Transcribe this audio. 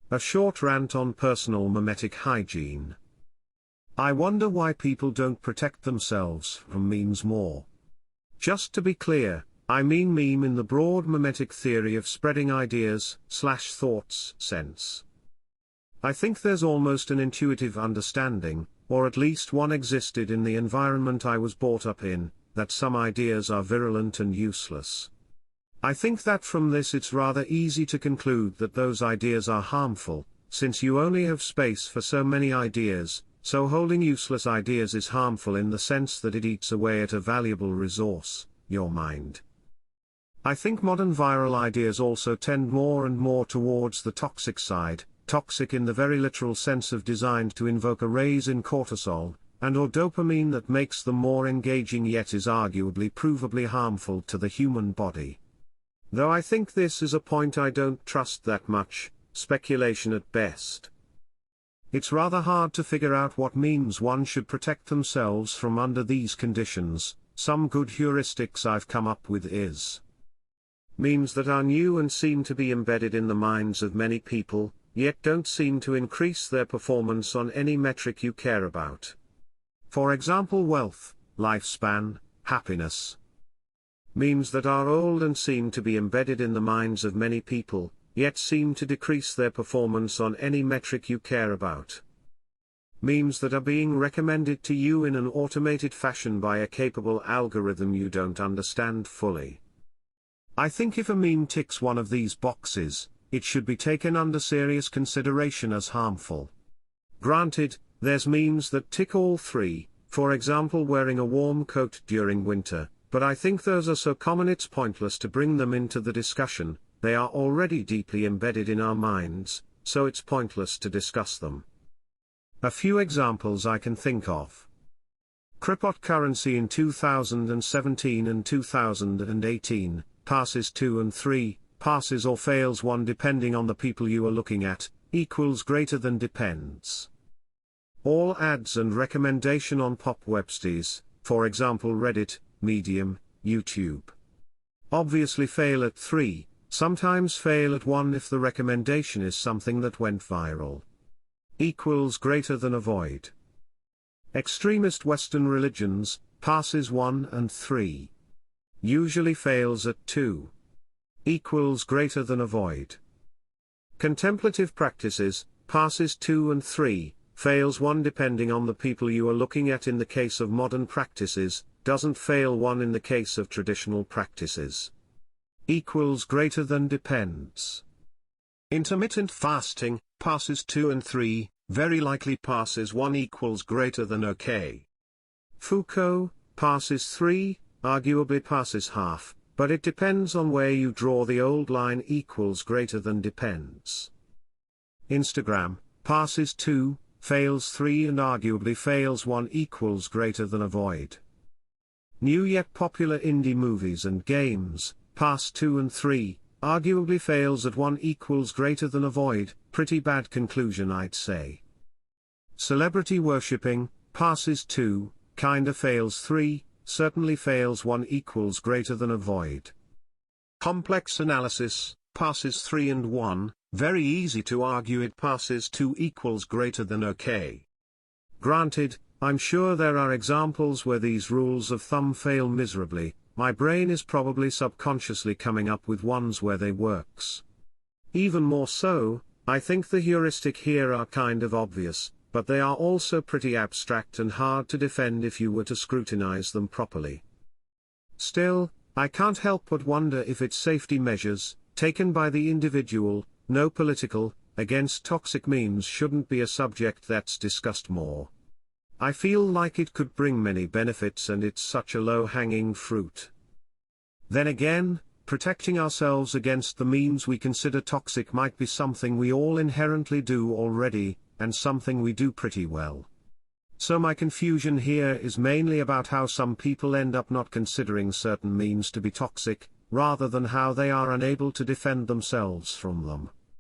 A short rant on personal memetic hygiene. I wonder why people don't protect themselves from memes more. Just to be clear, I mean meme in the broad memetic theory of spreading ideas/thoughts sense. I think there's almost an intuitive understanding, or at least one existed in the environment I was brought up in, that some ideas are virulent and useless. I think that from this it's rather easy to conclude that those ideas are harmful, since you only have space for so many ideas, so holding useless ideas is harmful in the sense that it eats away at a valuable resource, your mind. I think modern viral ideas also tend more and more towards the toxic side, toxic in the very literal sense of designed to invoke a raise in cortisol, and/or dopamine that makes them more engaging yet is arguably provably harmful to the human body. Though I think this is a point I don't trust that much, speculation at best. It's rather hard to figure out what memes one should protect themselves from under these conditions. Some good heuristics I've come up with is memes that are new and seem to be embedded in the minds of many people, yet don't seem to increase their performance on any metric you care about. For example, wealth, lifespan, happiness. Memes that are old and seem to be embedded in the minds of many people, yet seem to decrease their performance on any metric you care about. Memes that are being recommended to you in an automated fashion by a capable algorithm you don't understand fully. I think if a meme ticks one of these boxes, it should be taken under serious consideration as harmful. Granted, there's memes that tick all three, for example wearing a warm coat during winter, but I think those are so common it's pointless to bring them into the discussion. They are already deeply embedded in our minds, so it's pointless to discuss them. A few examples I can think of. Cryptocurrency in 2017 and 2018, passes 2 and 3, passes or fails 1 depending on the people you are looking at, equals greater than depends. All ads and recommendation on pop websites, for example Reddit, Medium, YouTube. Obviously fail at 3, sometimes fail at 1 if the recommendation is something that went viral. Equals greater than avoid. Extremist Western religions, passes 1 and 3. Usually fails at 2. Equals greater than avoid. Contemplative practices, passes 2 and 3, fails 1 depending on the people you are looking at in the case of modern practices, doesn't fail 1 in the case of traditional practices. Equals greater than depends. Intermittent fasting, passes 2 and 3, very likely passes 1 equals greater than okay. Foucault, passes 3, arguably passes half, but it depends on where you draw the old line equals greater than depends. Instagram, passes 2, fails 3 and arguably fails 1 equals greater than avoid. New yet popular indie movies and games, pass 2 and 3, arguably fails at 1 equals greater than avoid, pretty bad conclusion I'd say. Celebrity worshipping, passes 2, kinda fails 3, certainly fails 1 equals greater than avoid. Complex analysis, passes 3 and 1, very easy to argue it passes 2 equals greater than okay. Granted, I'm sure there are examples where these rules of thumb fail miserably. My brain is probably subconsciously coming up with ones where they works. Even more so, I think the heuristic here are kind of obvious, but they are also pretty abstract and hard to defend if you were to scrutinize them properly. Still, I can't help but wonder if it's safety measures, taken by the individual, no political, against toxic memes shouldn't be a subject that's discussed more. I feel like it could bring many benefits and it's such a low-hanging fruit. Then again, protecting ourselves against the memes we consider toxic might be something we all inherently do already, and something we do pretty well. So my confusion here is mainly about how some people end up not considering certain memes to be toxic, rather than how they are unable to defend themselves from them.